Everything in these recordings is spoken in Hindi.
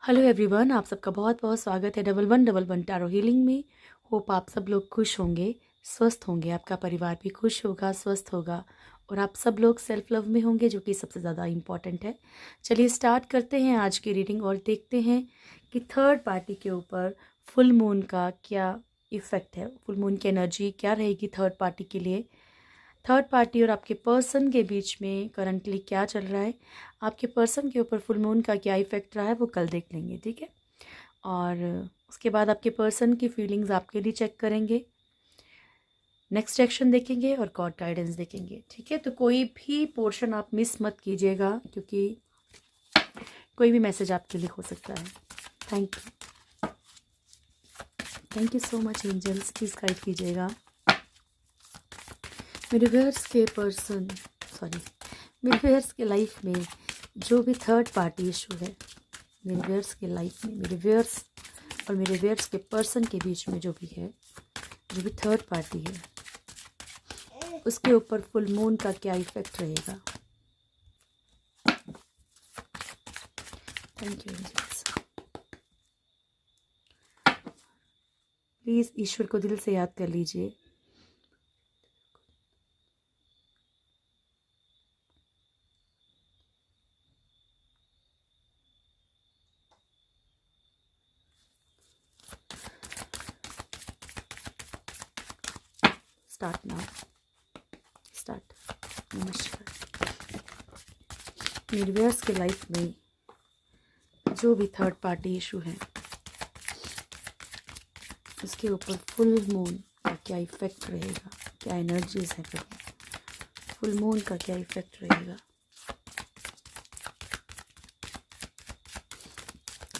हेलो एवरीवन, आप सबका बहुत बहुत स्वागत है डबल वन टैरो हीलिंग में। होप आप सब लोग खुश होंगे, स्वस्थ होंगे, आपका परिवार भी खुश होगा, स्वस्थ होगा और आप सब लोग सेल्फ लव में होंगे, जो कि सबसे ज़्यादा इम्पॉर्टेंट है। चलिए स्टार्ट करते हैं आज की रीडिंग और देखते हैं कि थर्ड पार्टी के ऊपर फुल मून का क्या इफ़ेक्ट है। फुल मून की एनर्जी क्या रहेगी थर्ड पार्टी के लिए, थर्ड पार्टी और आपके पर्सन के बीच में करंटली क्या चल रहा है, आपके पर्सन के ऊपर फुल मून का क्या इफेक्ट रहा है, वो कल देख लेंगे, ठीक है। और उसके बाद आपके पर्सन की फीलिंग्स आपके लिए चेक करेंगे, नेक्स्ट एक्शन देखेंगे और गॉड गाइडेंस देखेंगे, ठीक है। तो कोई भी पोर्शन आप मिस मत कीजिएगा, क्योंकि कोई भी मैसेज आपके लिए हो सकता है। Thank you so much angels, please guide कीजिएगा। मेरे व्यूअर्स के पर्सन मेरे व्यूअर्स के लाइफ में जो भी थर्ड पार्टी इशू है, मेरे व्यूअर्स के लाइफ में मेरे व्यूअर्स और मेरे व्यूअर्स के पर्सन के बीच में जो भी है, जो भी थर्ड पार्टी है, उसके ऊपर फुल मून का क्या इफेक्ट रहेगा। थैंक यू एंजल्स, प्लीज़ ईश्वर को दिल से याद कर लीजिए। Start now, start. नमस्कार। मेरे व्यूअर्स के लाइफ में जो भी थर्ड पार्टी इशू है, उसके ऊपर फुल मून का क्या इफेक्ट रहेगा, क्या एनर्जीज है, फिर फुल मून का क्या इफेक्ट रहेगा।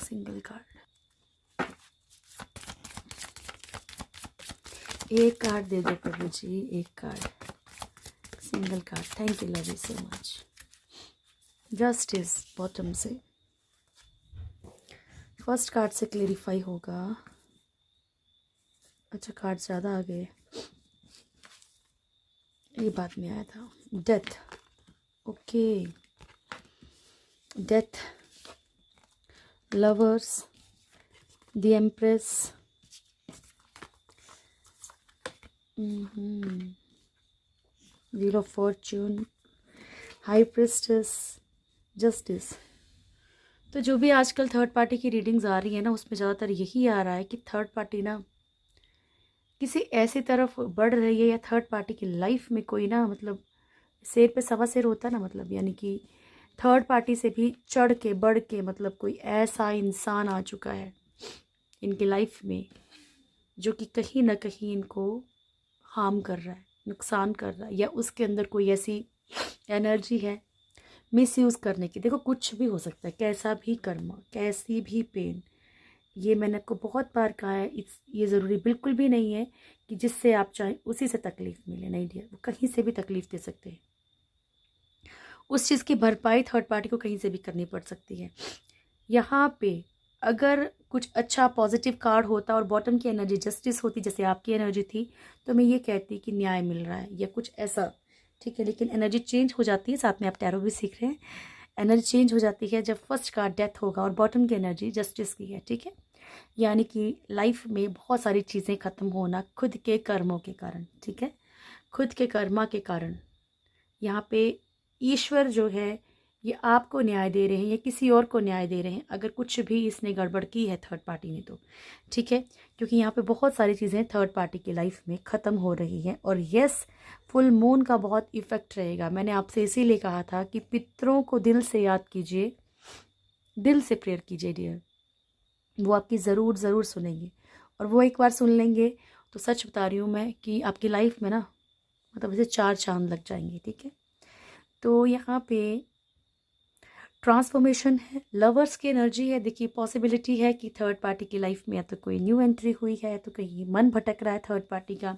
सिंगल कार्ड, एक कार्ड दे दो प्रभु जी, एक card, single card. Thank you, love you so much. Justice bottom से फर्स्ट कार्ड से क्लेरिफाई होगा। अच्छा, कार्ड ज़्यादा आ गए, ये बाद में आया था। Death, okay, death, lovers, the empress, wheel of Fortune, high priestess, justice. तो जो भी आजकल थर्ड पार्टी की रीडिंग्स आ रही है ना, उसमें ज़्यादातर यही आ रहा है कि थर्ड पार्टी ना किसी ऐसी तरफ बढ़ रही है, या थर्ड पार्टी की लाइफ में कोई ना, मतलब शेर पे सवा शेर होता है ना, मतलब यानी कि थर्ड पार्टी से भी चढ़ के बढ़ के, मतलब कोई ऐसा इंसान आ चुका है इनकी लाइफ में जो कि कहीं ना कहीं इनको हार्म कर रहा है, नुकसान कर रहा है, या उसके अंदर कोई ऐसी एनर्जी है मिसयूज़ करने की। देखो, कुछ भी हो सकता है, कैसा भी कर्मा, कैसी भी पेन, ये मैंने आपको बहुत बार कहा है, ये ज़रूरी बिल्कुल भी नहीं है कि जिससे आप चाहें उसी से तकलीफ़ मिले। नहीं डियर, वो कहीं से भी तकलीफ़ दे सकते हैं। उस चीज़ की भरपाई थर्ड पार्टी को कहीं से भी करनी पड़ सकती है। यहाँ पे अगर कुछ अच्छा पॉजिटिव कार्ड होता और बॉटम की एनर्जी जस्टिस होती, जैसे आपकी एनर्जी थी, तो मैं ये कहती कि न्याय मिल रहा है या कुछ ऐसा, ठीक है। लेकिन एनर्जी चेंज हो जाती है, साथ में आप टैरो भी सीख रहे हैं। एनर्जी चेंज हो जाती है जब फर्स्ट कार्ड डेथ होगा और बॉटम की एनर्जी जस्टिस की है, ठीक है। यानी कि लाइफ में बहुत सारी चीज़ें ख़त्म होना खुद के कर्मों के कारण, ठीक है, खुद के कर्मा के कारण। यहाँ पे ईश्वर जो है ये आपको न्याय दे रहे हैं या किसी और को न्याय दे रहे हैं, अगर कुछ भी इसने गड़बड़ की है थर्ड पार्टी ने, तो ठीक है। क्योंकि यहाँ पे बहुत सारी चीज़ें थर्ड पार्टी की लाइफ में ख़त्म हो रही हैं। और यस, फुल मून का बहुत इफ़ेक्ट रहेगा। मैंने आपसे इसीलिए कहा था कि पितरों को दिल से याद कीजिए, दिल से प्रेयर कीजिए डियर, वो आपकी ज़रूर ज़रूर सुनेंगे। और वो एक बार सुन लेंगे तो सच बता रही हूँ मैं कि आपकी लाइफ में ना, मतलब ऐसे चार चांद लग जाएंगे, ठीक है। तो यहाँ पे ट्रांसफॉर्मेशन है, लवर्स की एनर्जी है। देखिए, पॉसिबिलिटी है कि थर्ड पार्टी की लाइफ में या तो कोई न्यू एंट्री हुई है, तो कहीं मन भटक रहा है थर्ड पार्टी का,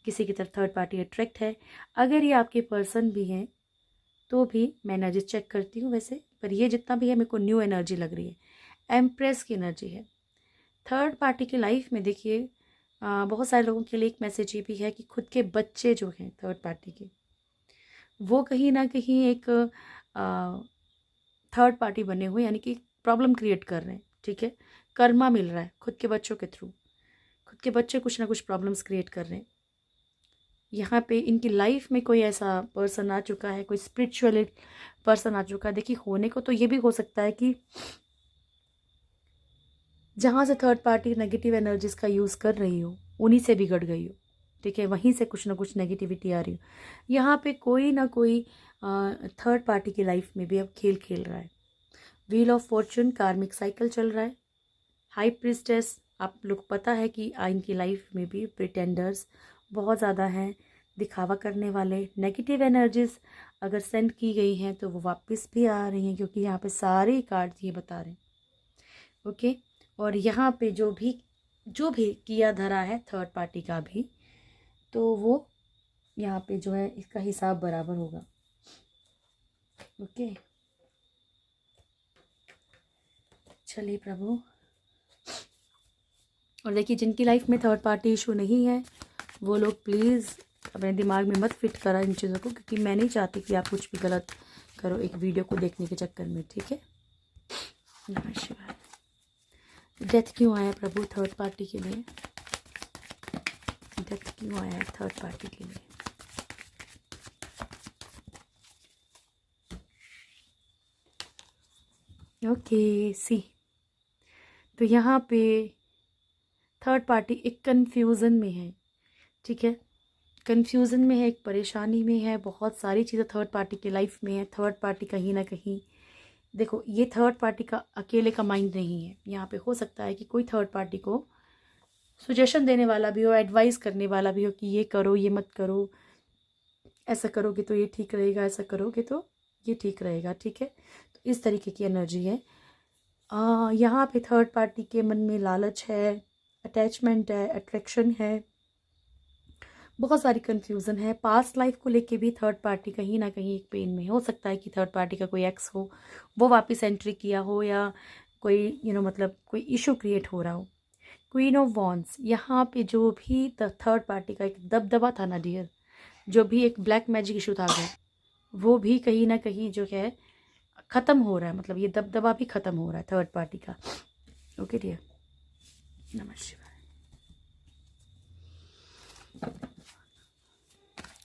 किसी की तरफ थर्ड पार्टी अट्रैक्ट है। अगर ये आपके पर्सन भी हैं तो भी मैं एनर्जी चेक करती हूँ वैसे, पर ये जितना भी है मेरे को न्यू एनर्जी लग रही है। एम्प्रेस की एनर्जी है थर्ड पार्टी की लाइफ में। देखिए, बहुत सारे लोगों के लिए एक मैसेज ये भी है कि खुद के बच्चे जो हैं थर्ड पार्टी के, वो कहीं ना कहीं एक थर्ड पार्टी बने हुए, यानी कि प्रॉब्लम क्रिएट कर रहे हैं। ठीक है, कर्मा मिल रहा है खुद के बच्चों के थ्रू, खुद के बच्चे कुछ ना कुछ प्रॉब्लम्स क्रिएट कर रहे हैं। यहाँ पे इनकी लाइफ में कोई ऐसा पर्सन आ चुका है, कोई स्पिरिचुअल पर्सन आ चुका है। देखिए, होने को तो ये भी हो सकता है कि जहाँ से थर्ड पार्टी नेगेटिव एनर्जीज का यूज़ कर रही हो उन्हीं से बिगड़ गई हो, ठीक है, वहीं से कुछ ना कुछ नेगेटिविटी आ रही हो। यहाँ पे कोई ना कोई थर्ड पार्टी की लाइफ में भी अब खेल खेल रहा है। व्हील ऑफ फॉर्चून, कार्मिक साइकिल चल रहा है। हाई प्रीस्टेस, आप लोग पता है कि इनकी लाइफ में भी प्रिटेंडर्स बहुत ज़्यादा हैं, दिखावा करने वाले। नेगेटिव एनर्जीज अगर सेंड की गई हैं तो वो वापस भी आ रही हैं, क्योंकि यहाँ पे सारे कार्ड ये बता रहे हैं। ओके, और यहाँ पे जो भी किया धरा है थर्ड पार्टी का भी, तो वो यहाँ पे जो है इसका हिसाब बराबर होगा। ओके, चलिए प्रभु। और देखिए, जिनकी लाइफ में थर्ड पार्टी इशू नहीं है वो लोग प्लीज़ अपने दिमाग में मत फिट करा इन चीज़ों को, क्योंकि मैं नहीं चाहती कि आप कुछ भी गलत करो एक वीडियो को देखने के चक्कर में, ठीक है। नमः शिवाय। डेथ क्यों आया प्रभु थर्ड पार्टी के लिए? डेथ क्यों आया है थर्ड पार्टी के लिए? ओके, सी, तो यहाँ पे थर्ड पार्टी एक कंफ्यूजन में है, ठीक है, कंफ्यूजन में है, एक परेशानी में है। बहुत सारी चीज़ें थर्ड पार्टी की लाइफ में है। थर्ड पार्टी कहीं ना कहीं, देखो, ये थर्ड पार्टी का अकेले का माइंड नहीं है। यहाँ पे हो सकता है कि कोई थर्ड पार्टी को सुजेशन देने वाला भी हो, एडवाइस करने वाला भी हो कि ये करो, ये मत करो, ऐसा करोगे तो ये ठीक रहेगा, ऐसा करोगे तो ये ठीक रहेगा, ठीक है। तो इस तरीके की एनर्जी है। यहाँ पे थर्ड पार्टी के मन में लालच है, अटैचमेंट है, अट्रैक्शन है, बहुत सारी कन्फ्यूज़न है। पास्ट लाइफ को लेके भी थर्ड पार्टी कहीं ना कहीं एक पेन में हो सकता है कि थर्ड पार्टी का कोई एक्स हो, वो वापस एंट्री किया हो, या कोई मतलब कोई इशू क्रिएट हो रहा हो। क्वीन ऑफ वॉन्ड्स, यहाँ पे जो भी थर्ड पार्टी का एक दबदबा था ना डियर, जो भी एक ब्लैक मैजिक इशू था गया, वो भी कहीं ना कहीं जो है ख़त्म हो रहा है। मतलब ये दबदबा भी ख़त्म हो रहा है थर्ड पार्टी का। ओके डियर, नमः शिवाय।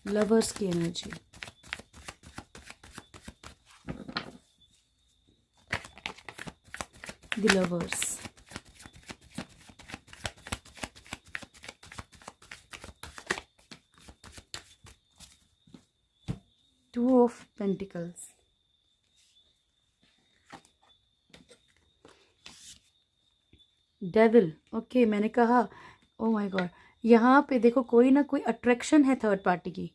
लवर्स की energy, the lovers, two of pentacles, devil. Okay, मैंने कहा ओ माय गॉड, यहाँ पे देखो कोई ना कोई अट्रैक्शन है थर्ड पार्टी की।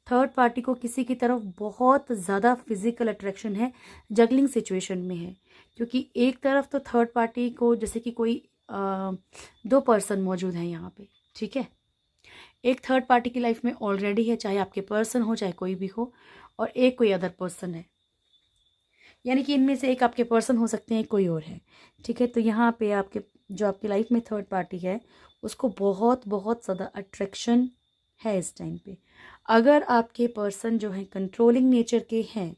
थर्ड पार्टी को किसी की तरफ बहुत ज़्यादा फिजिकल अट्रैक्शन है, जगलिंग सिचुएशन में है। क्योंकि एक तरफ तो थर्ड पार्टी को जैसे कि कोई 2 पर्सन मौजूद हैं यहाँ पे, ठीक है। एक थर्ड पार्टी की लाइफ में ऑलरेडी है, चाहे आपके पर्सन हो चाहे कोई भी हो, और एक कोई अदर पर्सन है। यानी कि इनमें से एक आपके पर्सन हो सकते हैं, कोई और है, ठीक है। तो यहाँ पे आपके जो आपकी लाइफ में थर्ड पार्टी है उसको बहुत बहुत ज़्यादा अट्रैक्शन है इस टाइम पे। अगर आपके पर्सन जो है कंट्रोलिंग नेचर के हैं,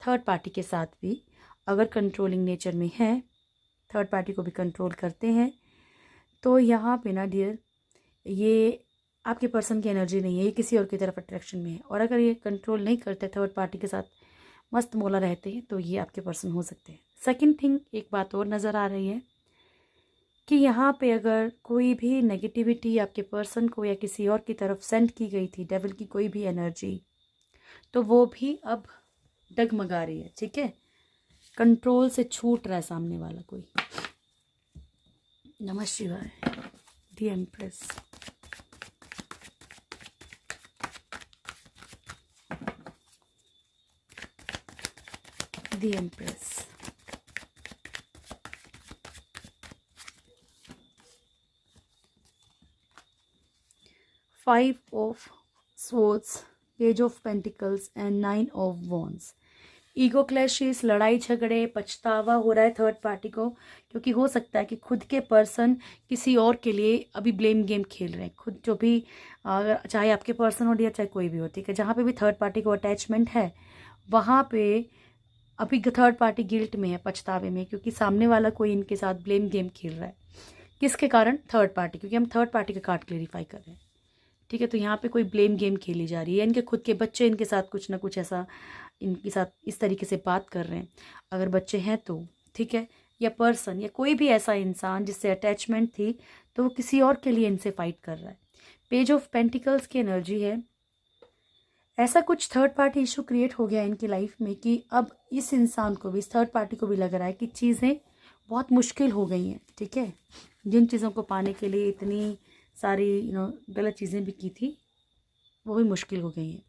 थर्ड पार्टी के साथ भी अगर कंट्रोलिंग नेचर में है, थर्ड पार्टी को भी कंट्रोल करते हैं, तो यहाँ पे ना डियर, ये आपके पर्सन की एनर्जी नहीं है, ये किसी और की तरफ अट्रैक्शन में है। और अगर ये कंट्रोल नहीं करते, थर्ड पार्टी के साथ मस्त मौला रहते हैं, तो ये आपके पर्सन हो सकते हैं। सेकंड थिंग, एक बात और नज़र आ रही है कि यहाँ पे अगर कोई भी नेगेटिविटी आपके पर्सन को या किसी और की तरफ सेंड की गई थी, डेविल की कोई भी एनर्जी, तो वो भी अब डगमगा रही है, ठीक है। कंट्रोल से छूट रहा है सामने वाला कोई। नमः शिवाय। The empress, the empress, five of swords, page of pentacles and 9 of wands. Ego clashes, लड़ाई झगड़े, पछतावा हो रहा है थर्ड पार्टी को, क्योंकि हो सकता है कि खुद के पर्सन किसी और के लिए अभी ब्लेम गेम खेल रहे हैं। खुद जो भी, अगर चाहे आपके पर्सन हो या चाहे कोई भी हो, ठीक है, जहाँ पे भी थर्ड पार्टी को अटैचमेंट है, वहाँ पे अभी थर्ड पार्टी गिल्ट में है, पछतावे में, क्योंकि सामने वाला कोई इनके साथ ब्लेम गेम खेल रहा है। किसके कारण? थर्ड पार्टी, क्योंकि हम थर्ड पार्टी का कार्ड क्लेरिफाई कर रहे हैं, ठीक है। तो यहाँ पे कोई ब्लेम गेम खेली जा रही है, इनके खुद के बच्चे इनके साथ कुछ ना कुछ ऐसा इनके साथ इस तरीके से बात कर रहे हैं। अगर बच्चे हैं तो ठीक है, या पर्सन या कोई भी ऐसा इंसान जिससे अटैचमेंट थी, तो वो किसी और के लिए इनसे फाइट कर रहा है। पेज ऑफ पेंटिकल्स की एनर्जी है। ऐसा कुछ थर्ड पार्टी इशू क्रिएट हो गया इनकी लाइफ में कि अब इस इंसान को भी, इस थर्ड पार्टी को भी लग रहा है कि चीज़ें बहुत मुश्किल हो गई हैं, ठीक है। जिन चीज़ों को पाने के लिए इतनी सारी गलत चीज़ें भी की थी, वो भी मुश्किल हो गई हैं।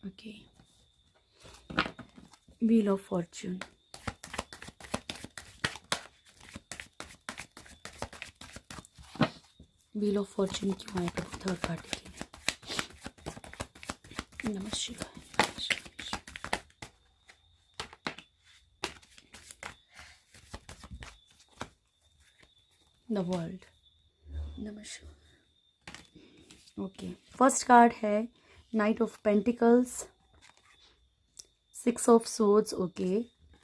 Okay, wheel of Fortune. Wheel of Fortune क्यों आया प्रभु थर्ड पार्टी के लिए? नमः शिवाय। The world. नमः शिवाय। ओके, फर्स्ट कार्ड है night of pentacles, 6 of swords, okay,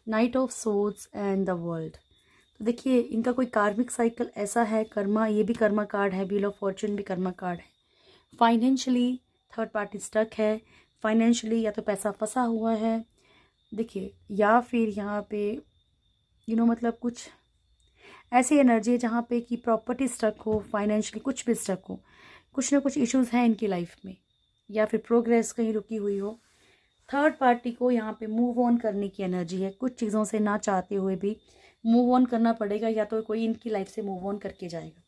night of swords and the world. तो देखिए इनका कोई कार्मिक साइकिल ऐसा है, कर्मा, ये भी कर्मा कार्ड है, व्हील ऑफ फॉर्च्यून भी कर्मा कार्ड है। फाइनेंशियली थर्ड पार्टी स्टक है, फाइनेंशियली या तो पैसा फंसा हुआ है, देखिए, या फिर यहाँ पे मतलब कुछ ऐसी एनर्जी है जहाँ पे कि प्रॉपर्टी स्टक हो, फाइनेंशियली कुछ भी स्टक हो, कुछ ना कुछ इश्यूज हैं इनकी लाइफ में, या फिर प्रोग्रेस कहीं रुकी हुई हो। थर्ड पार्टी को यहाँ पे मूव ऑन करने की एनर्जी है, कुछ चीज़ों से ना चाहते हुए भी मूव ऑन करना पड़ेगा, या तो कोई इनकी लाइफ से मूव ऑन करके जाएगा,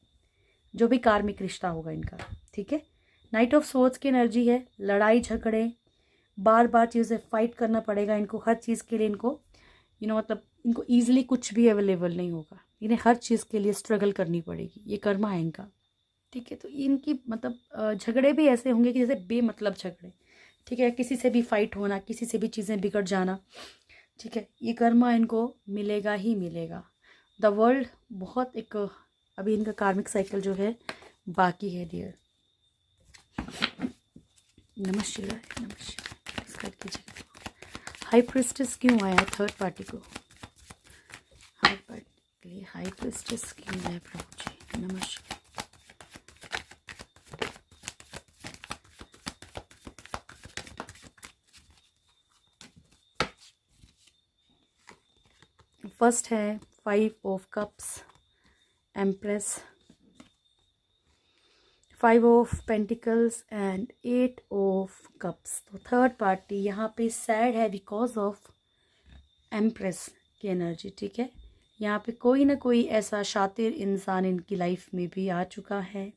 जो भी कार्मिक रिश्ता होगा इनका, ठीक है। नाइट ऑफ सोर्ड्स की एनर्जी है, लड़ाई झगड़े, बार बार चीज़ें फाइट करना पड़ेगा इनको, हर चीज़ के लिए इनको मतलब इनको ईजिली कुछ भी अवेलेबल नहीं होगा, इन्हें हर चीज़ के लिए स्ट्रगल करनी पड़ेगी, ये कर्मा है इनका, ठीक है। तो इनकी मतलब झगड़े भी ऐसे होंगे कि जैसे बेमतलब झगड़े, ठीक है, किसी से भी फाइट होना, किसी से भी चीज़ें बिगड़ जाना, ठीक है, ये कर्मा इनको मिलेगा ही मिलेगा। द वर्ल्ड बहुत एक अभी इनका कार्मिक साइकिल जो है बाकी है डियर। नमः शिवाय, नमः शिवाय। इसका कीजिए। हाई प्रिस्टेस क्यों आया थर्ड पार्टी को? थर्ड पार्टी के लिए हाई प्रिस्टेस क्यों आया प्रभु जी? नमः शिवाय। फर्स्ट है 5 of cups, empress, 5 of pentacles and 8 of cups. तो थर्ड पार्टी यहाँ पे सैड है बिकॉज ऑफ एम्प्रेस की एनर्जी, ठीक है। यहाँ पे कोई ना कोई ऐसा शातिर इंसान इनकी लाइफ में भी आ चुका है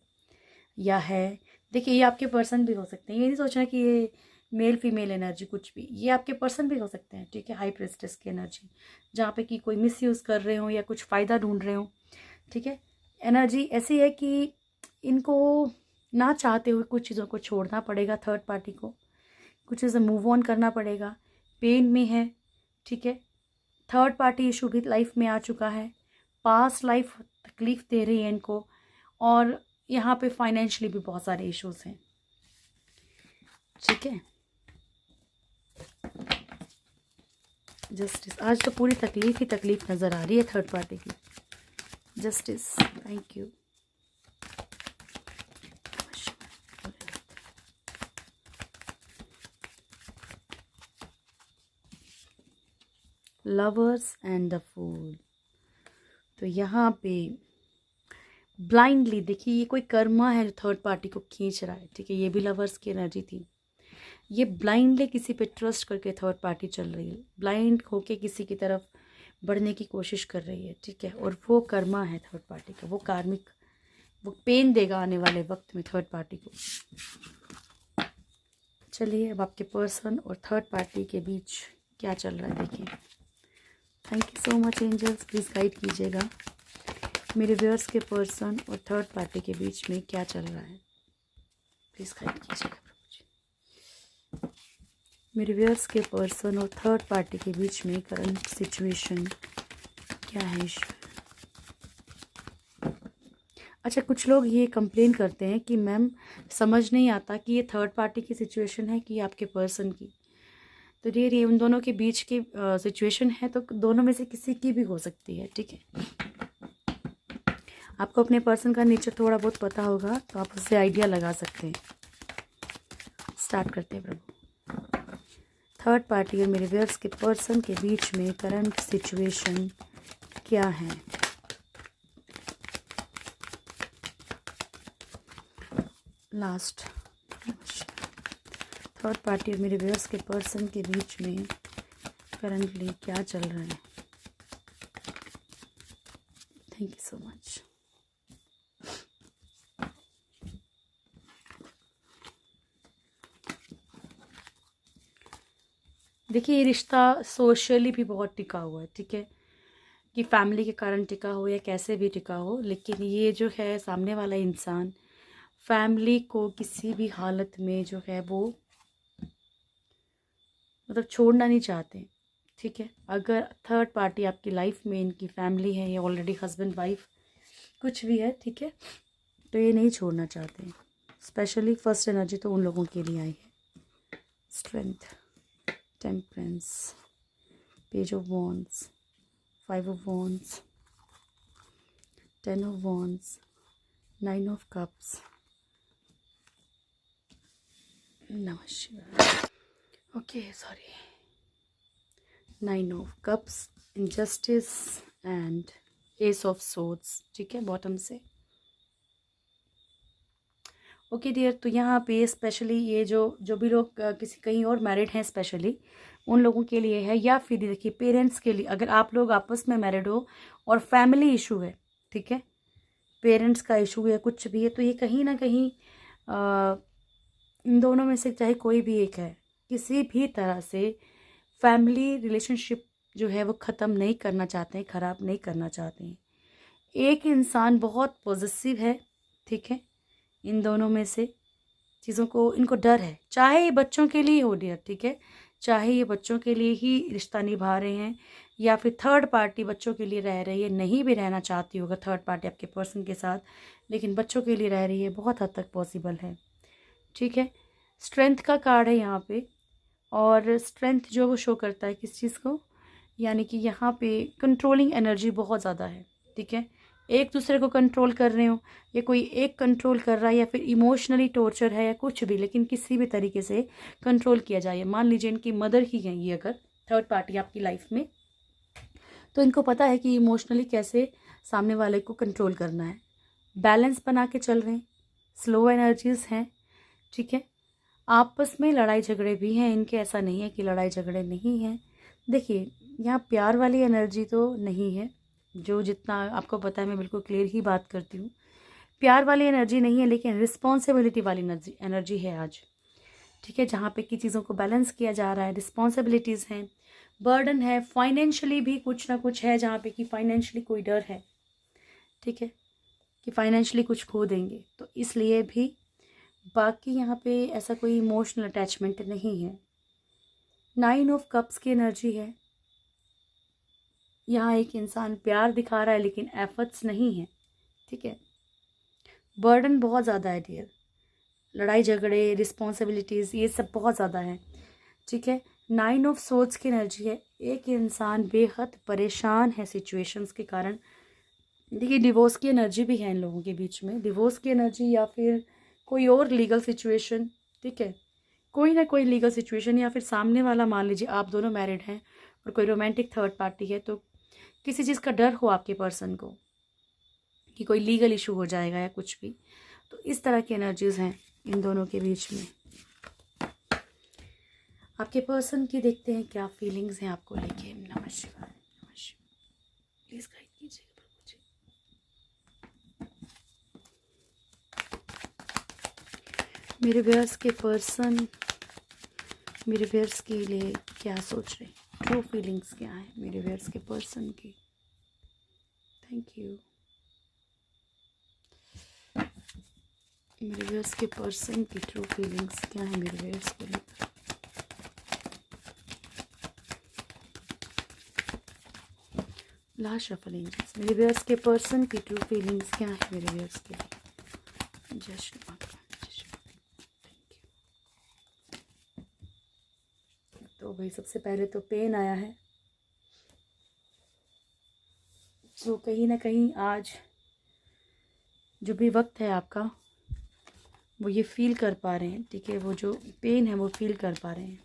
या है। देखिए, ये आपके पर्सन भी हो सकते हैं, ये नहीं सोचना कि ये मेल फीमेल एनर्जी कुछ भी, ये आपके पर्सन भी हो सकते हैं, ठीक है। हाई प्रेस्टेस की एनर्जी जहाँ पे कि कोई मिसयूज़ कर रहे हो या कुछ फ़ायदा ढूंढ रहे हो, ठीक है। एनर्जी ऐसी है कि इनको ना चाहते हुए कुछ चीज़ों को छोड़ना पड़ेगा, थर्ड पार्टी को कुछ चीज़ें मूव ऑन करना पड़ेगा, पेन में है, ठीक है। थर्ड पार्टी इशू भी लाइफ में आ चुका है, पास्ट लाइफ तकलीफ़ दे रही है इनको, और यहाँ पे फाइनेंशियली भी बहुत सारे इश्यूज हैं, ठीक है। जस्टिस, आज तो पूरी तकलीफ ही तकलीफ नज़र आ रही है थर्ड पार्टी की। Justice, thank you. Lovers and the fool. तो यहाँ पे ब्लाइंडली देखिए, ये कोई कर्मा है जो थर्ड पार्टी को खींच रहा है, ठीक है। ये भी लवर्स की एनर्जी थी, ये ब्लाइंडली किसी पे ट्रस्ट करके थर्ड पार्टी चल रही है, ब्लाइंड होके किसी की तरफ बढ़ने की कोशिश कर रही है, ठीक है। और वो कर्मा है थर्ड पार्टी का, वो कार्मिक, वो पेन देगा आने वाले वक्त में थर्ड पार्टी को। चलिए अब आपके पर्सन और थर्ड पार्टी के बीच क्या चल रहा है देखिए। Thank you so much angels, please guide कीजिएगा मेरे व्यूअर्स के पर्सन और थर्ड पार्टी के बीच में क्या चल रहा है, प्लीज़ गाइड कीजिएगा प्रभु जी। मेरे व्यूअर्स के पर्सन और थर्ड पार्टी के बीच में करंट सिचुएशन क्या है ईश्वर। अच्छा, कुछ लोग ये कंप्लेन करते हैं कि मैम समझ नहीं आता कि ये थर्ड पार्टी की सिचुएशन है कि आपके पर्सन की। तो ये उन दोनों के बीच की सिचुएशन है, तो दोनों में से किसी की भी हो सकती है, ठीक है। आपको अपने पर्सन का नेचर थोड़ा बहुत पता होगा तो आप उससे आइडिया लगा सकते हैं। स्टार्ट करते हैं प्रभु। थर्ड पार्टी और मेरे व्यूअर्स के पर्सन के बीच में करंट सिचुएशन क्या है? लास्ट। थर्ड पार्टी और मेरे व्यूअर्स के पर्सन के बीच में करंटली क्या चल रहा है? Thank you so much. देखिए, ये रिश्ता सोशली भी बहुत टिका हुआ है, ठीक है, कि फैमिली के कारण टिका हो या कैसे भी टिका हो, लेकिन ये जो है सामने वाला इंसान फैमिली को किसी भी हालत में जो है वो मतलब छोड़ना नहीं चाहते, ठीक है। अगर थर्ड पार्टी आपकी लाइफ में इनकी फैमिली है या ऑलरेडी हस्बैंड वाइफ कुछ भी है, ठीक है, तो ये नहीं छोड़ना चाहते। स्पेशली फर्स्ट एनर्जी तो उन लोगों के लिए आई है। Strength, temperance, page of wands, 5 of wands, 10 of wands, 9 of cups, नमः शिवाय। Okay, sorry, 9 of cups, injustice and ace of swords, ठीक है, बॉटम से। ओके डियर, तो यहाँ पे स्पेशली ये जो भी लोग किसी कहीं और मैरिड हैं, स्पेशली उन लोगों के लिए है, या फिर देखिए पेरेंट्स के लिए, अगर आप लोग आपस में मैरिड हो और फैमिली इशू है, ठीक है, पेरेंट्स का इशू है, कुछ भी है, तो ये कहीं ना कहीं इन दोनों में से चाहे कोई भी एक है, किसी भी तरह से फैमिली रिलेशनशिप जो है वो ख़त्म नहीं करना चाहते हैं, ख़राब नहीं करना चाहते हैं। एक इंसान बहुत पॉजिटिव है, ठीक है, इन दोनों में से चीज़ों को इनको डर है, चाहे ये बच्चों के लिए हो डियर, ठीक है, चाहे ये बच्चों के लिए ही रिश्ता निभा रहे हैं या फिर थर्ड पार्टी बच्चों के लिए रह रही है, नहीं भी रहना चाहती होगा थर्ड पार्टी आपके पर्सन के साथ, लेकिन बच्चों के लिए रह रही है, बहुत हद तक पॉसिबल है, ठीक है। स्ट्रेंथ का कार्ड है यहाँ पे, और स्ट्रेंथ जो वो शो करता है किस चीज़ को, यानी कि यहाँ पे कंट्रोलिंग एनर्जी बहुत ज़्यादा है, ठीक है, एक दूसरे को कंट्रोल कर रहे हो, या कोई एक कंट्रोल कर रहा है, या फिर इमोशनली टॉर्चर है या कुछ भी, लेकिन किसी भी तरीके से कंट्रोल किया जाए। मान लीजिए इनकी मदर ही है ये, अगर थर्ड पार्टी आपकी लाइफ में, तो इनको पता है कि इमोशनली कैसे सामने वाले को कंट्रोल करना है। बैलेंस बना के चल रहे हैं, स्लो एनर्जीज हैं, ठीक है। आपस में लड़ाई झगड़े भी हैं इनके, ऐसा नहीं है कि लड़ाई झगड़े नहीं हैं। देखिए, यहाँ प्यार वाली एनर्जी तो नहीं है, जो जितना आपको पता है मैं बिल्कुल क्लियर ही बात करती हूँ, प्यार वाली एनर्जी नहीं है, लेकिन रिस्पॉन्सिबिलिटी वाली एनर्जी है आज, ठीक है, जहाँ पे कि चीज़ों को बैलेंस किया जा रहा है, रिस्पॉन्सिबिलिटीज़ हैं, बर्डन है, फाइनेंशियली भी कुछ ना कुछ है, जहाँ पे कि फाइनेंशियली कोई डर है, ठीक है, कि फाइनेंशियली कुछ खो देंगे, तो इसलिए भी। बाकी यहाँ पे ऐसा कोई इमोशनल अटैचमेंट नहीं है। 9 of कप्स की एनर्जी है, यहाँ एक इंसान प्यार दिखा रहा है लेकिन एफर्ट्स नहीं है, ठीक है, बर्डन बहुत ज़्यादा है डियर, लड़ाई झगड़े, रिस्पॉन्सिबिलिटीज़, ये सब बहुत ज़्यादा है, ठीक है। 9 of swords की एनर्जी है, एक इंसान बेहद परेशान है सिचुएशंस के कारण। देखिए, डिवोर्स की एनर्जी भी है इन लोगों के बीच में, डिवोर्स की एनर्जी या फिर कोई और लीगल सिचुएशन, ठीक है, कोई ना कोई लीगल सिचुएशन, या फिर सामने वाला, मान लीजिए आप दोनों मैरिड हैं और कोई रोमांटिक थर्ड पार्टी है, तो किसी चीज़ का डर हो आपके पर्सन को कि कोई लीगल इशू हो जाएगा या कुछ भी, तो इस तरह की एनर्जीज हैं इन दोनों के बीच में। आपके पर्सन की देखते हैं क्या फीलिंग्स हैं आपको लेके। नमः शिवाय, नमः शिवाय, प्लीज गाइड कीजिएगा प्रभु जी। मेरे व्यूअर्स के पर्सन मेरे व्यूअर्स के लिए क्या सोच रहे हैं, ट्रू फीलिंग्स क्या है मेरे व्यूअर्स के पर्सन की। Thank you. मेरे व्यूअर्स के पर्सन की ट्रू फीलिंग्स क्या है मेरे व्यूअर्स को लेकर। लास्ट शफल एंजल्स, मेरे व्यूअर्स के पर्सन की ट्रू फीलिंग्स क्या है मेरे व्यूअर्स के लिए। जय श्री भगवान, जय श्री। Thank you. तो भाई सबसे पहले तो पेन आया है, तो कहीं ना कहीं आज जो भी वक्त है आपका वो ये फील कर पा रहे हैं, ठीक है, वो जो पेन है वो फील कर पा रहे हैं।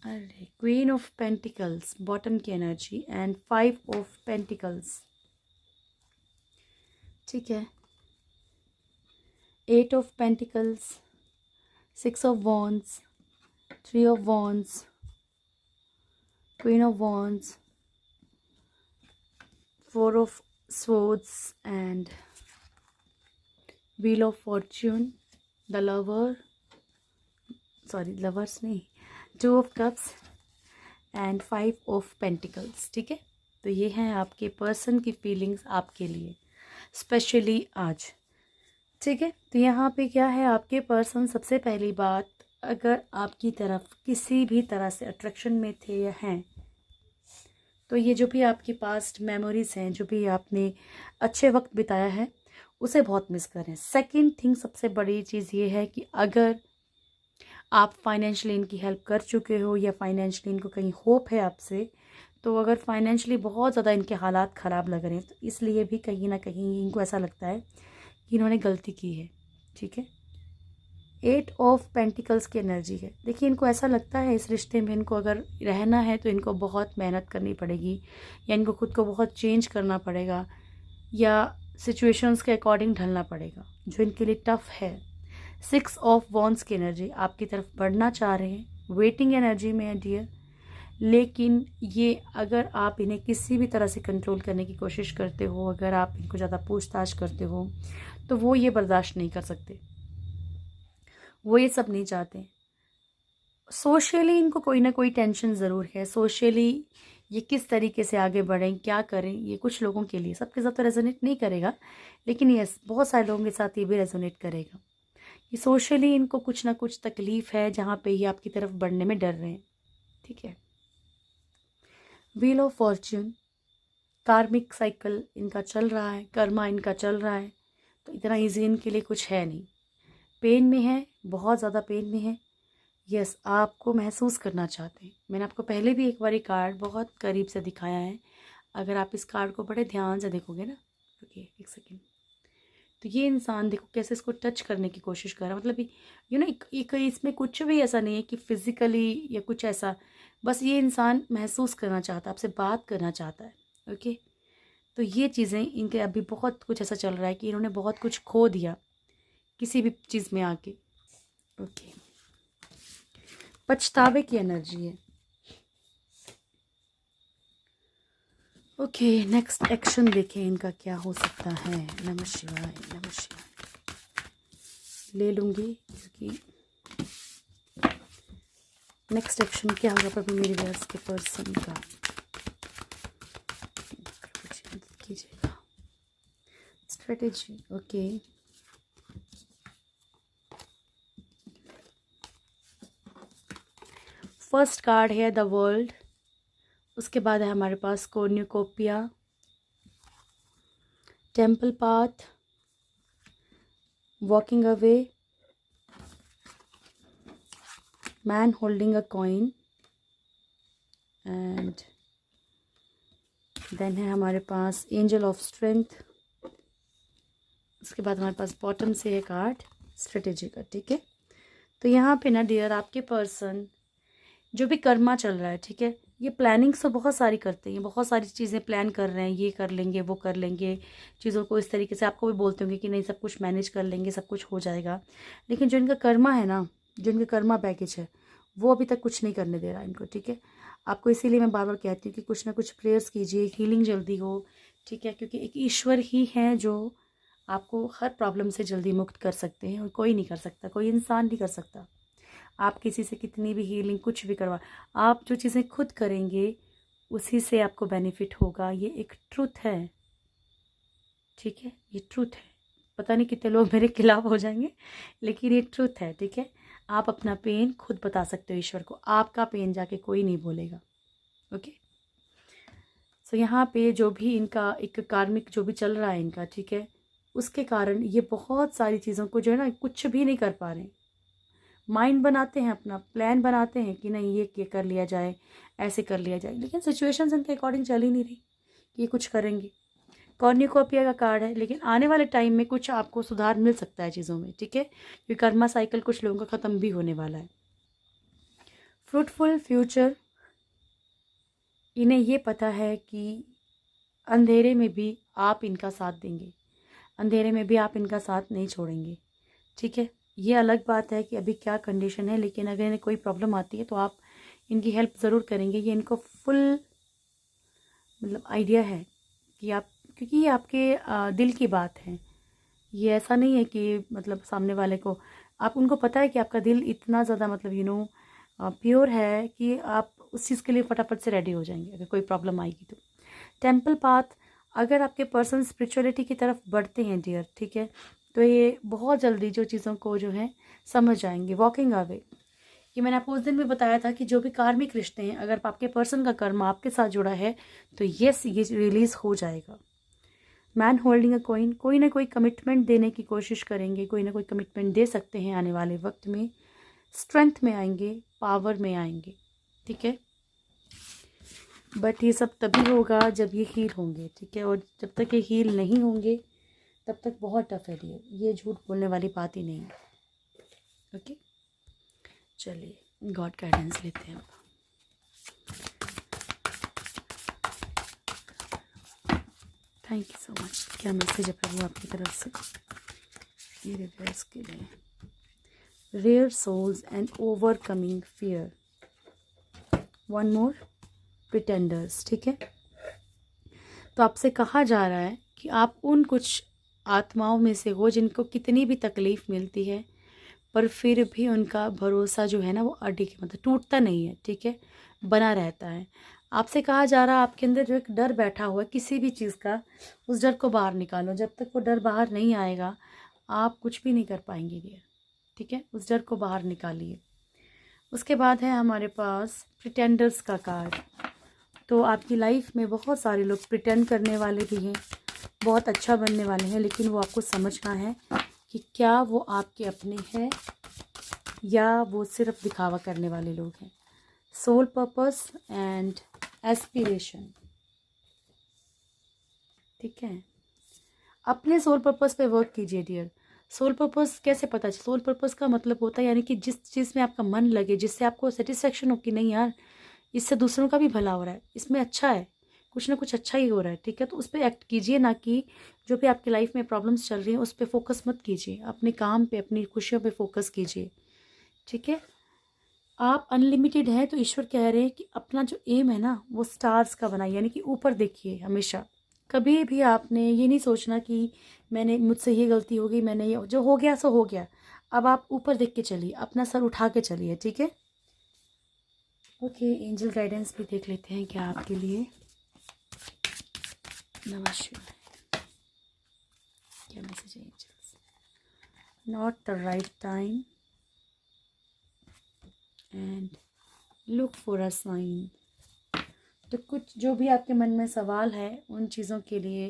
अरे क्वीन ऑफ पेंटिकल्स बॉटम की एनर्जी एंड 5 ऑफ पेंटिकल्स, ठीक है, 8 of pentacles, 6 of wands, 3 of wands, queen of wands, 4 of swords and wheel of fortune, the lovers नहीं, 2 of cups and 5 of pentacles, ठीक है। तो ये हैं आपके पर्सन की फीलिंग्स आपके लिए स्पेशली आज, ठीक है। तो यहाँ पे क्या है, आपके पर्सन सबसे पहली बात, अगर आपकी तरफ किसी भी तरह से अट्रैक्शन में थे या हैं, तो ये जो भी आपकी पास्ट मेमोरीज हैं, जो भी आपने अच्छे वक्त बिताया है, उसे बहुत मिस करें। सेकंड थिंग, सबसे बड़ी चीज़ ये है कि अगर आप फाइनेंशियली इनकी हेल्प कर चुके हो या फाइनेंशियली इनको कहीं होप है आपसे, तो अगर फाइनेंशियली बहुत ज़्यादा इनके हालात ख़राब लग रहे हैं, तो इसलिए भी कहीं ना कहीं इनको ऐसा लगता है कि इन्होंने गलती की है, ठीक है। 8 ऑफ पेंटिकल्स की एनर्जी है। देखिए, इनको ऐसा लगता है इस रिश्ते में इनको अगर रहना है तो इनको बहुत मेहनत करनी पड़ेगी, या इनको खुद को बहुत चेंज करना पड़ेगा, या सिचुएशंस के अकॉर्डिंग ढलना पड़ेगा, जो इनके लिए टफ़ है। 6 ऑफ वॉन्ड्स की एनर्जी, आपकी तरफ बढ़ना चाह रहे हैं, वेटिंग एनर्जी में है डियर, लेकिन ये अगर आप इन्हें किसी भी तरह से कंट्रोल करने की कोशिश करते हो, अगर आप इनको ज़्यादा पूछताछ करते हो, तो वो ये बर्दाश्त नहीं कर सकते, वो ये सब नहीं चाहते। सोशली इनको कोई ना कोई टेंशन ज़रूर है, सोशली ये किस तरीके से आगे बढ़ें, क्या करें, ये कुछ लोगों के लिए, सबके साथ तो रेजोनेट नहीं करेगा, लेकिन यस, बहुत सारे लोगों के साथ ये भी रेजोनेट करेगा कि सोशली इनको कुछ ना कुछ तकलीफ़ है, जहाँ पे ये आपकी तरफ बढ़ने में डर रहे हैं, ठीक है। व्हील ऑफ फॉर्च्यून, कार्मिक साइकिल इनका चल रहा है, कर्मा इनका चल रहा है, तो इतना ईजी इनके लिए कुछ है नहीं, पेन में है, बहुत ज़्यादा पेन में है। यस, आपको महसूस करना चाहते हैं। मैंने आपको पहले भी एक बार कार्ड बहुत करीब से दिखाया है, अगर आप इस कार्ड को बड़े ध्यान से देखोगे ना, ओके एक सेकेंड, तो ये इंसान देखो कैसे इसको टच करने की कोशिश कर रहा है, मतलब एक इसमें कुछ भी ऐसा नहीं है कि फिज़िकली या कुछ ऐसा, बस ये इंसान महसूस करना चाहता है, आपसे बात करना चाहता है, ओके। तो ये चीज़ें इनके अभी बहुत कुछ ऐसा चल रहा है कि इन्होंने बहुत कुछ खो दिया किसी भी चीज़ में आके, ओके। पछतावे की एनर्जी है, ओके। नेक्स्ट एक्शन देखें इनका क्या हो सकता है। नमः शिवाय, नमः शिवाय ले लूँगी, क्योंकि नेक्स्ट एक्शन क्या होगा प्रभु मेरे व्यूअर्स के पर्सन का, कीजिएगा स्ट्रेटेजी, ओके। फर्स्ट कार्ड है द वर्ल्ड, उसके बाद है हमारे पास cornucopia, temple path, walking away, man holding a coin, and then है हमारे पास एंजल ऑफ स्ट्रेंथ। उसके बाद हमारे पास बॉटम से है कार्ड स्ट्रेटेजी का, ठीक है। तो यहाँ पे ना डियर, आपके पर्सन जो भी कर्मा चल रहा है, ठीक है, ये प्लानिंग्स तो बहुत सारी करते हैं, बहुत सारी चीज़ें प्लान कर रहे हैं, ये कर लेंगे, वो कर लेंगे, चीज़ों को इस तरीके से आपको भी बोलते होंगे कि नहीं सब कुछ मैनेज कर लेंगे, सब कुछ हो जाएगा, लेकिन जो इनका कर्मा है ना, जो इनका कर्मा पैकेज है, वो अभी तक कुछ नहीं करने दे रहा इनको, ठीक है। आपको इसीलिए मैं बार बार कहती हूँ कि कुछ ना कुछ प्रेयर्स कीजिए, हीलिंग जल्दी हो, ठीक है, क्योंकि एक ईश्वर ही है जो आपको हर प्रॉब्लम से जल्दी मुक्त कर सकते हैं, और कोई नहीं कर सकता, कोई इंसान नहीं कर सकता। आप किसी से कितनी भी हीलिंग कुछ भी करवा, आप जो चीज़ें खुद करेंगे उसी से आपको बेनिफिट होगा, ये एक ट्रूथ है, ठीक है, ये ट्रूथ है। पता नहीं कितने लोग मेरे खिलाफ हो जाएंगे, लेकिन ये ट्रूथ है, ठीक है। आप अपना पेन खुद बता सकते हो ईश्वर को, आपका पेन जाके कोई नहीं बोलेगा, ओके। सो यहाँ पे जो भी इनका एक कार्मिक जो भी चल रहा है इनका, ठीक है, उसके कारण ये बहुत सारी चीज़ों को जो है ना कुछ भी नहीं कर पा रहे हैं। माइंड बनाते हैं, अपना प्लान बनाते हैं कि नहीं ये कर लिया जाए, ऐसे कर लिया जाए, लेकिन सिचुएशंस इनके अकॉर्डिंग चल ही नहीं रही कि ये कुछ करेंगे। कॉर्निकोपिया का कार्ड है, लेकिन आने वाले टाइम में कुछ आपको सुधार मिल सकता है चीज़ों में, ठीक है, क्योंकि कर्मा साइकिल कुछ लोगों का ख़त्म भी होने वाला है। फ्रूटफुल फ्यूचर, इन्हें ये पता है कि अंधेरे में भी आप इनका साथ देंगे, अंधेरे में भी आप इनका साथ नहीं छोड़ेंगे, ठीक है। ये अलग बात है कि अभी क्या कंडीशन है, लेकिन अगर इन्हें कोई प्रॉब्लम आती है तो आप इनकी हेल्प ज़रूर करेंगे। ये इनको फुल मतलब आइडिया है कि आप, क्योंकि ये आपके दिल की बात है। ये ऐसा नहीं है कि मतलब सामने वाले को, आप उनको पता है कि आपका दिल इतना ज़्यादा मतलब प्योर है कि आप उस चीज़ के लिए फटाफट से रेडी हो जाएंगे अगर कोई प्रॉब्लम आएगी तो। टेम्पल पाथ, अगर आपके पर्सन स्पिरिचुअलिटी की तरफ बढ़ते हैं डियर, ठीक है, तो ये बहुत जल्दी जो चीज़ों को जो है समझ जाएंगे। वॉकिंग अवे, कि मैंने आपको उस दिन भी बताया था कि जो भी कार्मिक रिश्ते हैं, अगर आपके पर्सन का कर्म आपके साथ जुड़ा है तो यस ये रिलीज़ हो जाएगा। मैन होल्डिंग अ कॉइन, कोई ना कोई कमिटमेंट देने की कोशिश करेंगे, कोई ना कोई कमिटमेंट दे सकते हैं आने वाले वक्त में। स्ट्रेंथ में आएंगे, पावर में आएंगे, ठीक है, बट ये सब तभी होगा जब ये हील होंगे, ठीक है, और जब तक ये हील नहीं होंगे तब तक बहुत टफ है ये झूठ बोलने वाली बात ही नहीं है। ओके, चलिए गॉड गाइडेंस लेते हैं। Thank you so much. क्या मैसेज है प्रभु आपकी तरफ से ये रिवर्स के लिए? Rare souls and overcoming fear, one more pretenders, ठीक है। तो आपसे कहा जा रहा है कि आप उन कुछ आत्माओं में से हो जिनको कितनी भी तकलीफ़ मिलती है पर फिर भी उनका भरोसा जो है ना वो अडिग मतलब टूटता नहीं है, ठीक है, बना रहता है। आपसे कहा जा रहा है आपके अंदर जो एक डर बैठा हुआ है किसी भी चीज़ का, उस डर को बाहर निकालो। जब तक वो डर बाहर नहीं आएगा आप कुछ भी नहीं कर पाएंगे डियर, ठीक है, उस डर को बाहर निकालिए। उसके बाद है हमारे पास प्रिटेंडर्स का कार्ड। तो आपकी लाइफ में बहुत सारे लोग प्रिटेंड करने वाले भी हैं, बहुत अच्छा बनने वाले हैं, लेकिन वो आपको समझना है कि क्या वो आपके अपने हैं या वो सिर्फ दिखावा करने वाले लोग हैं। सोल पर्पस एंड एस्पिरेशन, ठीक है, अपने सोल पर्पस पे वर्क कीजिए डियर। सोल पर्पस कैसे पता चले? सोल पर्पस का मतलब होता है यानी कि जिस चीज़ में आपका मन लगे, जिससे आपको सेटिस्फेक्शन हो कि नहीं यार इससे दूसरों का भी भला हो रहा है, इसमें अच्छा है, कुछ ना कुछ अच्छा ही हो रहा है, ठीक है, तो उस पर एक्ट कीजिए। ना कि जो भी आपकी लाइफ में प्रॉब्लम्स चल रही हैं उस पर फोकस मत कीजिए, अपने काम पे अपनी खुशियों पे फोकस कीजिए, ठीक है। आप अनलिमिटेड हैं तो ईश्वर कह रहे हैं कि अपना जो एम है ना वो स्टार्स का बनाइए, यानी कि ऊपर देखिए हमेशा। कभी भी आपने ये नहीं सोचना कि मैंने मुझसे ये गलती हो गई, मैंने ये जो हो गया सो हो गया। अब आप ऊपर देख के चलिए, अपना सर उठा के चलिए, ठीक है। ओके, एंजल गाइडेंस भी देख लेते हैं क्या आपके लिए। नमस्कार, क्या मैसेज है angels? Not the right time and look for a sign. तो कुछ जो भी आपके मन में सवाल है उन चीज़ों के लिए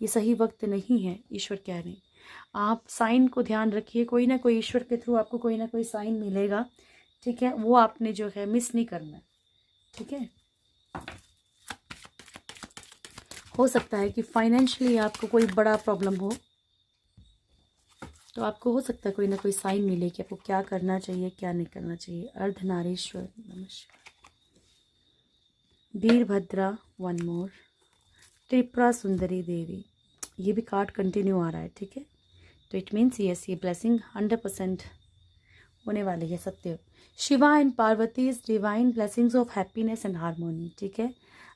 ये सही वक्त नहीं है, ईश्वर कह रहे हैं। आप साइन को ध्यान रखिए, कोई ना कोई ईश्वर के थ्रू आपको कोई ना कोई साइन मिलेगा, ठीक है, वो आपने जो है मिस नहीं करना है, ठीक है। हो सकता है कि फाइनेंशियली आपको कोई बड़ा प्रॉब्लम हो, तो आपको हो सकता है कोई ना कोई साइन मिले कि आपको क्या करना चाहिए क्या नहीं करना चाहिए। अर्धनारीश्वर, नमस्कार। Veerabhadra, one more. त्रिपुरा सुंदरी देवी, ये भी कार्ड कंटिन्यू आ रहा है, ठीक है, तो इट मीन्स यस ये ब्लेसिंग 100% होने वाली है, सत्य। Shiva and Parvati is divine blessings of happiness and harmony, ठीक है।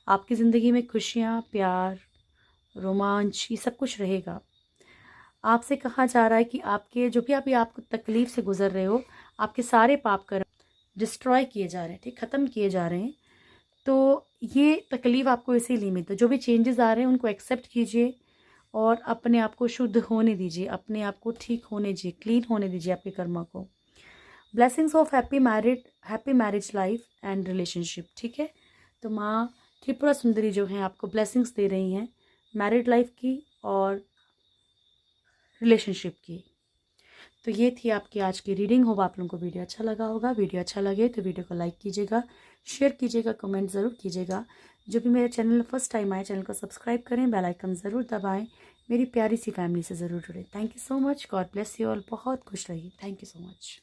आपकी ज़िंदगी में खुशियाँ, प्यार, रोमांच, ये सब कुछ रहेगा। आपसे कहा जा रहा है कि आपके जो भी अभी आपको तकलीफ से गुजर रहे हो, आपके सारे पाप कर्म डिस्ट्रॉय किए जा रहे हैं, ठीक, ख़त्म किए जा रहे हैं। तो ये तकलीफ़ आपको इसीलिए मिलती है। जो भी चेंजेस आ रहे हैं उनको एक्सेप्ट कीजिए और अपने आप को शुद्ध होने दीजिए, अपने आप को ठीक होने दीजिए, क्लीन होने दीजिए आपके कर्मा को। Blessings of happy marriage life and relationship, ठीक है। तो माँ त्रिपुरा सुंदरी जो हैं आपको ब्लेसिंग्स दे रही हैं मैरिड लाइफ की और रिलेशनशिप की। तो ये थी आपकी आज की रीडिंग। होप आप लोगों को वीडियो अच्छा लगा होगा। वीडियो अच्छा लगे तो वीडियो को लाइक कीजिएगा, शेयर कीजिएगा, कमेंट ज़रूर कीजिएगा। जो भी मेरे चैनल फर्स्ट टाइम आए, चैनल को सब्सक्राइब करें, बेल आइकन ज़रूर दबाएं। मेरी प्यारी सी फैमिली से ज़रूर जुड़े। Thank you so much. God bless you all. बहुत खुश रहिए। Thank you so much.